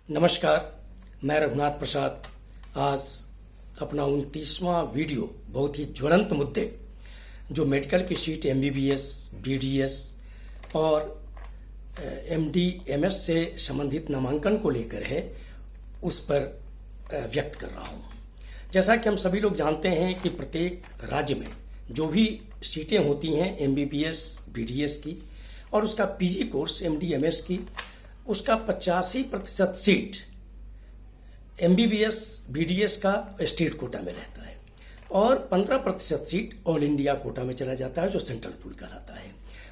नमस्कार, मैं रघुनाथ प्रसाद आज अपना 29वां वीडियो बहुत ही ज्वलंत मुद्दे जो मेडिकल की सीट एमबीबीएस, बीडीएस और एमडी, एमएस से संबंधित नामांकन को लेकर है उस पर व्यक्त कर रहा हूं। जैसा कि हम सभी लोग जानते हैं कि प्रत्येक राज्य में जो भी सीटें होती हैं एमबीबीएस, बीडीएस की और उसका पीजी कोर्स एमडी, एमएस की, उसका 85% सीट एमबीबीएस, बीडीएस का स्टेट कोटा में रहता है और 15% सीट ऑल इंडिया कोटा में चला जाता है जो सेंट्रल पूल कहलाता है।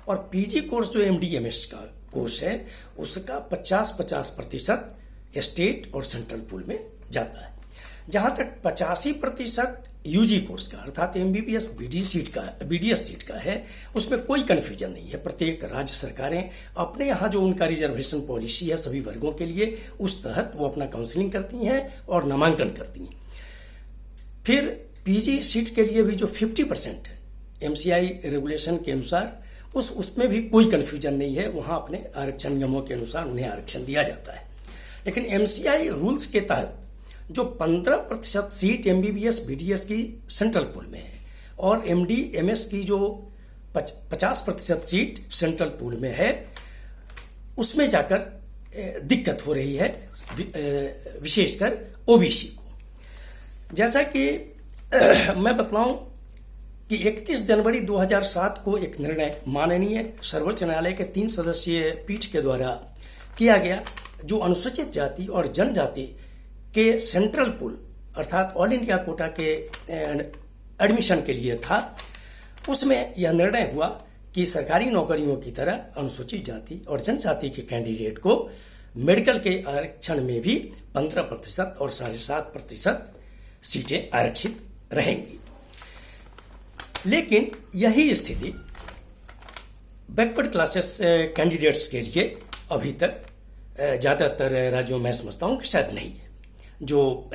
और पीजी कोर्स जो एमडी, एमएस का कोर्स है उसका 50% स्टेट और सेंट्रल पूल में जाता है। जहां तक 85% यूजी कोर्स का अर्थात एमबीबीएस, बीडीएस सीट का है उसमें कोई कंफ्यूजन नहीं है। प्रत्येक राज्य सरकारें अपने यहाँ जो उनका रिजर्वेशन पॉलिसी है सभी वर्गों के लिए उस तहत वो अपना काउंसलिंग करती हैं और नामांकन करती हैं। फिर पीजी सीट के लिए भी जो 50% है एमसीआई रेगुलेशन के अनुसार उसमें भी कोई कंफ्यूजन नहीं है, वहां अपने आरक्षण नियमों के अनुसार उन्हें आरक्षण दिया जाता है। लेकिन एमसीआई रूल्स के तहत जो 15% सीट एमबीबीएस, बीडीएस की सेंट्रल पूल में है और एमडी, एमएस की जो 50% सीट सेंट्रल पूल में है उसमें जाकर दिक्कत हो रही है, विशेषकर ओबीसी को। जैसा कि मैं बतलाऊं कि 31 जनवरी 2007 को एक निर्णय माननीय सर्वोच्च न्यायालय के 3 सदस्यीय पीठ के द्वारा किया गया जो अनुसूचित जाति और जनजाति के सेंट्रल पूल अर्थात ऑल इंडिया कोटा के एडमिशन के लिए था। उसमें यह निर्णय हुआ कि सरकारी नौकरियों की तरह अनुसूचित जाति और जनजाति के कैंडिडेट को मेडिकल के आरक्षण में भी 15% और 7.5% सीटें आरक्षित रहेंगी। लेकिन यही स्थिति बैकवर्ड क्लासेस कैंडिडेट्स के लिए अभी तक ज्यादातर राज्यों में समझता हूं कि शायद नहीं है जो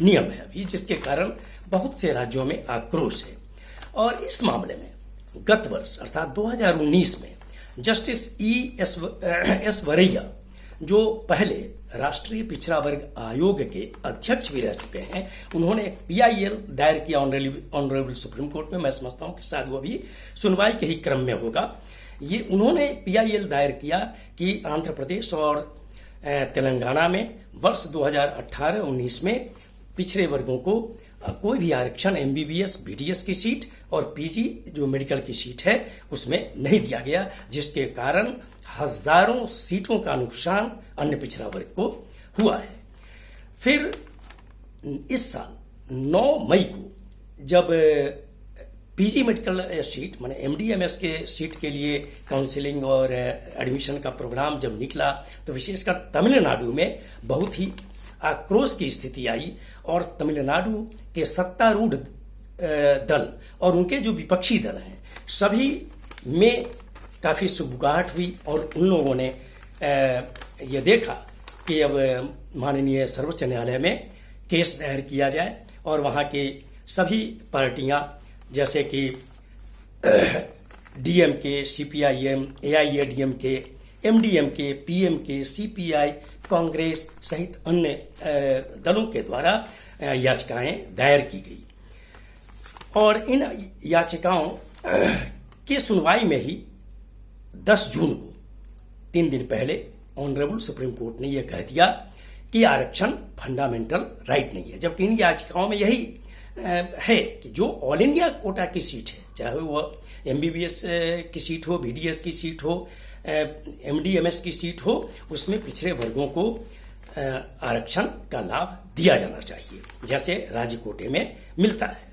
नियम है अभी, जिसके कारण बहुत से राज्यों में आक्रोश है। और इस मामले में गत वर्ष अर्थात 2019 में जस्टिस एस वरैया जो पहले राष्ट्रीय पिछड़ा वर्ग आयोग के अध्यक्ष भी रह चुके हैं, उन्होंने पीआईएल दायर किया ऑनरेबल सुप्रीम कोर्ट में। मैं समझता हूं कि शायद वो भी सुनवाई के ही क्रम में होगा। ये उन्होंने पीआईएल दायर किया कि आंध्र प्रदेश और तेलंगाना में वर्ष 2018-19 में पिछड़े वर्गों को कोई भी आरक्षण एमबीबीएस, बीडीएस की सीट और पीजी जो मेडिकल की सीट है उसमें नहीं दिया गया, जिसके कारण हजारों सीटों का नुकसान अन्य पिछड़ा वर्ग को हुआ है। फिर इस साल 9 मई को जब पीजी मेडिकल सीट माने एमडीएमएस के सीट के लिए काउंसलिंग और एडमिशन का प्रोग्राम जब निकला तो विशेषकर तमिलनाडु में बहुत ही आक्रोश की स्थिति आई और तमिलनाडु के सत्तारूढ़ दल और उनके जो विपक्षी दल हैं सभी में काफी सुगबुगाहट हुई और उन लोगों ने ये देखा कि अब माननीय सर्वोच्च न्यायालय में केस दायर किया जाए और वहां के सभी पार्टियां जैसे कि DMK, CPIM, AIADMK, MDMK, PMK, CPI, Congress सहित अन्य दलों के द्वारा याचिकाएं दायर की गई और इन याचिकाओं की सुनवाई में ही 10 जून को 3 दिन पहले ऑनरेबल सुप्रीम कोर्ट ने यह कह दिया कि आरक्षण फंडामेंटल राइट नहीं है। जबकि इन याचिकाओं में यही है कि जो ऑल इंडिया कोटा की सीट है, चाहे वो एमबीबीएस की सीट हो, बीडीएस की सीट हो, एमडीएमएस की सीट हो, उसमें पिछड़े वर्गों को आरक्षण का लाभ दिया जाना चाहिए जैसे राज्य कोटे में मिलता है।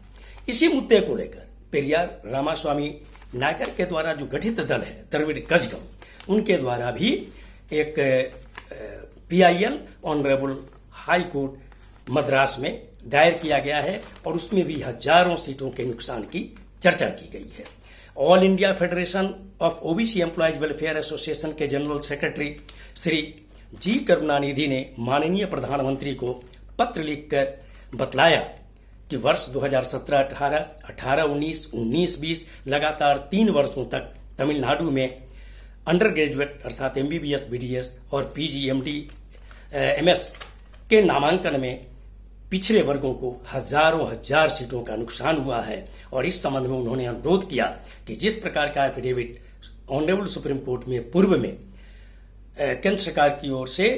इसी मुद्दे को लेकर पेरियार रामास्वामी नायकर के द्वारा जो गठित दल है द्रविड़ कजगम, उनके द्वारा भी एक PIL honourable high court Madras में दायर किया गया है और उसमें भी हजारों सीटों के नुकसान की चर्चा की गई है। All India federation of OBC employees welfare association के जनरल सेक्रेटरी श्री जी करुणानिधि ने माननीय प्रधानमंत्री को पत्र लिखकर बतलाया कि वर्ष 2017-18, 18-19, 19-20 लगातार 3 वर्षों तक तमिलनाडु में अंडर ग्रेजुएट अर्थात एमबीबीएस, बीडीएस और पीजी, एमडी MS के नामांकन में पिछड़े वर्गों को हजारों हजार सीटों का नुकसान हुआ है और इस संबंध में उन्होंने अनुरोध किया कि जिस प्रकार का एफिडेविट ऑनरेबल सुप्रीम कोर्ट में पूर्व में केंद्र सरकार की ओर से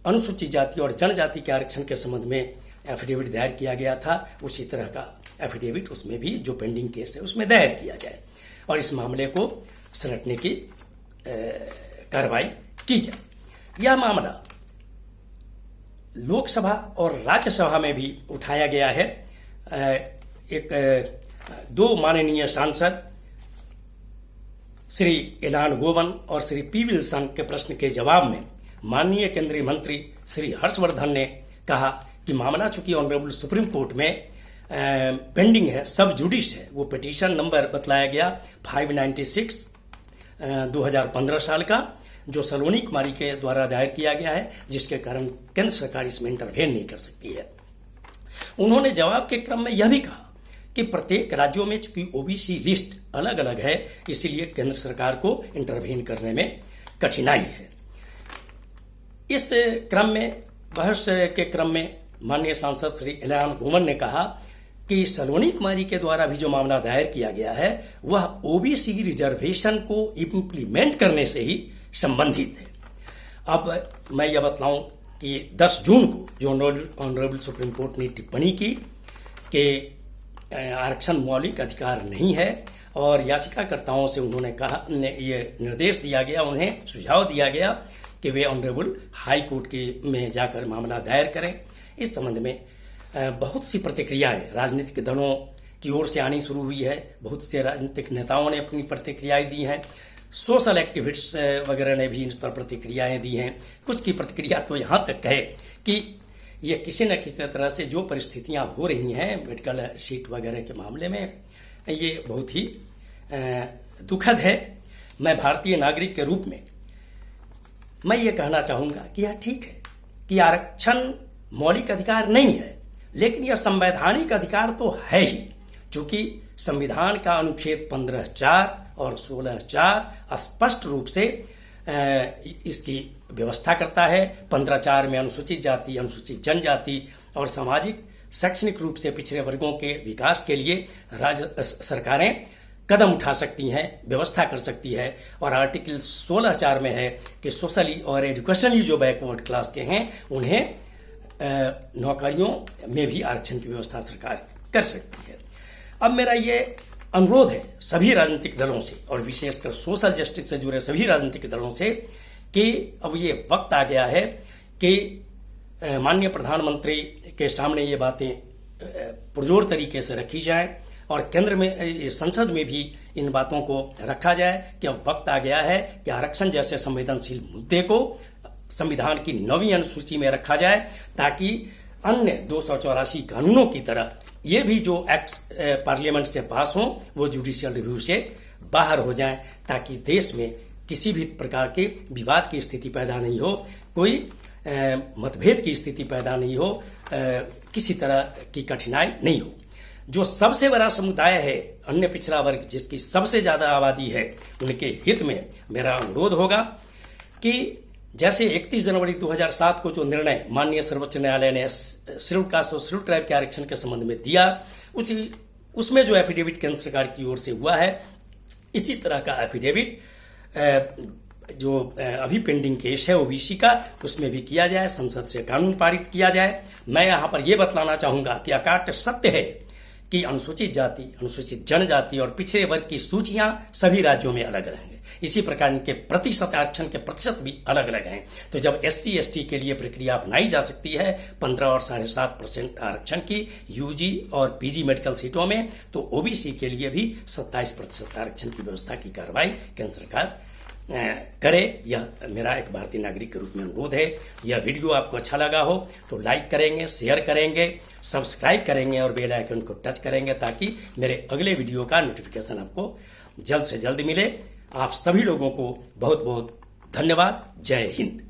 अनुसूचित जाति और जनजाति के आरक्षण के संबंध में एफिडेविट दायर किया गया था, उसी तरह का एफिडेविट उसमें भी जो पेंडिंग केस है उसमें दायर किया जाए और इस मामले को समेटने की कार्रवाई की जाए। यह मामला लोकसभा और राज्यसभा में भी उठाया गया है। दो माननीय सांसद श्री इलान गोवन और श्री पी विल्सन के प्रश्न के जवाब में माननीय केंद्रीय मंत्री श्री हर्षवर्धन ने कहा कि मामला चूंकि ऑनरेबल सुप्रीम कोर्ट में पेंडिंग है, सब जुडिस है, वो पिटीशन नंबर बतलाया गया 596 2015 साल का, जो सलोनी कुमारी के द्वारा दायर किया गया है, जिसके कारण केंद्र सरकार इसमें इंटरवेन नहीं कर सकती है। उन्होंने जवाब के क्रम में यह भी कहा कि प्रत्येक राज्यों में चूंकि ओबीसी लिस्ट अलग अलग है, इसीलिए केंद्र सरकार को इंटरवेन करने में कठिनाई है। इस क्रम में बहस के क्रम में माननीय सांसद श्री इलान गोवन ने कहा कि सलोनी कुमारी के द्वारा भी जो मामला दायर किया गया है वह ओबीसी रिजर्वेशन को इम्प्लीमेंट करने से ही संबंधित है। अब मैं यह बतलाऊं कि 10 जून को जो ऑनरेबल सुप्रीम कोर्ट ने टिप्पणी की कि आरक्षण मौलिक अधिकार नहीं है और याचिकाकर्ताओं से उन्होंने कहा, ये निर्देश दिया गया, उन्हें सुझाव दिया गया कि वे ऑनरेबल हाई कोर्ट के में जाकर मामला दायर करें। इस संबंध में बहुत सी प्रतिक्रियाएं राजनीतिक दलों की ओर से आनी शुरू हुई है। बहुत से राजनीतिक नेताओं ने अपनी प्रतिक्रियाएं दी हैं, सोशल एक्टिविस्ट्स वगैरह ने भी इन पर प्रतिक्रियाएं दी हैं। कुछ की प्रतिक्रिया तो यहाँ तक है कि ये किसी न किसी तरह से जो परिस्थितियां हो रही हैं मेडिकल सीट वगैरह के मामले में, ये बहुत ही दुखद है। मैं भारतीय नागरिक के रूप में मैं ये कहना चाहूंगा कि यह ठीक है कि आरक्षण मौलिक अधिकार नहीं है, लेकिन यह संवैधानिक अधिकार तो है ही, क्योंकि संविधान का अनुच्छेद 15(4) और 16(4) स्पष्ट रूप से इसकी व्यवस्था करता है। 15(4) में अनुसूचित जाति, अनुसूचित जनजाति और सामाजिक शैक्षणिक रूप से पिछड़े वर्गों के विकास के लिए राज्य सरकारें कदम उठा सकती हैं, व्यवस्था कर सकती है। और आर्टिकल 16(4) में है कि सोशली और एजुकेशनली जो बैकवर्ड क्लास के हैं उन्हें नौकरियों में भी आरक्षण की व्यवस्था सरकार कर सकती है। अब मेरा ये अनुरोध है सभी राजनीतिक दलों से और विशेषकर सोशल जस्टिस से जुड़े सभी राजनीतिक दलों से कि अब ये वक्त आ गया है कि माननीय प्रधानमंत्री के सामने ये बातें पुरजोर तरीके से रखी जाएं और केंद्र में, संसद में भी इन बातों को रखा जाए कि अब वक्त आ गया है कि आरक्षण जैसे संवेदनशील मुद्दे को संविधान की 9वीं अनुसूची में रखा जाए, ताकि अन्य 284 कानूनों की तरह ये भी जो एक्ट पार्लियामेंट से पास हों वो जुडिशियल रिव्यू से बाहर हो जाएं, ताकि देश में किसी भी प्रकार के विवाद की स्थिति पैदा नहीं हो, कोई मतभेद की स्थिति पैदा नहीं हो, किसी तरह की कठिनाई नहीं हो। जो सबसे बड़ा समुदाय है, अन्य पिछड़ा वर्ग जिसकी सबसे ज्यादा आबादी है, उनके हित में मेरा अनुरोध होगा कि जैसे 31 जनवरी 2007 को जो निर्णय माननीय सर्वोच्च न्यायालय ने शेड्यूल कास्ट और शेड्यूल ट्राइब के आरक्षण के संबंध में दिया, उसमें जो एफिडेविट केंद्र सरकार की ओर से हुआ है, इसी तरह का एफिडेविट जो अभी पेंडिंग केस है ओबीसी का, उसमें भी किया जाए, संसद से कानून पारित किया जाए। मैं यहाँ पर यह बतलाना चाहूंगा कि अकाट्य सत्य है कि अनुसूचित जाति, अनुसूचित जनजाति और पिछड़े वर्ग की सूचियां सभी राज्यों में अलग अलग हैं। इसी प्रकार इनके प्रतिशत आरक्षण के प्रतिशत भी अलग अलग हैं। तो जब SC/ST के लिए प्रक्रिया अपनाई जा सकती है 15 और 7.5% आरक्षण की यूजी और पीजी मेडिकल सीटों में, तो ओबीसी के लिए भी 27% आरक्षण की व्यवस्था की कार्रवाई केंद्र सरकार करे। यह मेरा एक भारतीय नागरिक के रूप में अनुरोध है। यह वीडियो आपको अच्छा लगा हो तो लाइक करेंगे, शेयर करेंगे, सब्सक्राइब करेंगे और बेल आइकन को टच करेंगे, ताकि मेरे अगले वीडियो का नोटिफिकेशन आपको जल्द से जल्द मिले। आप सभी लोगों को बहुत बहुत धन्यवाद। जय हिंद।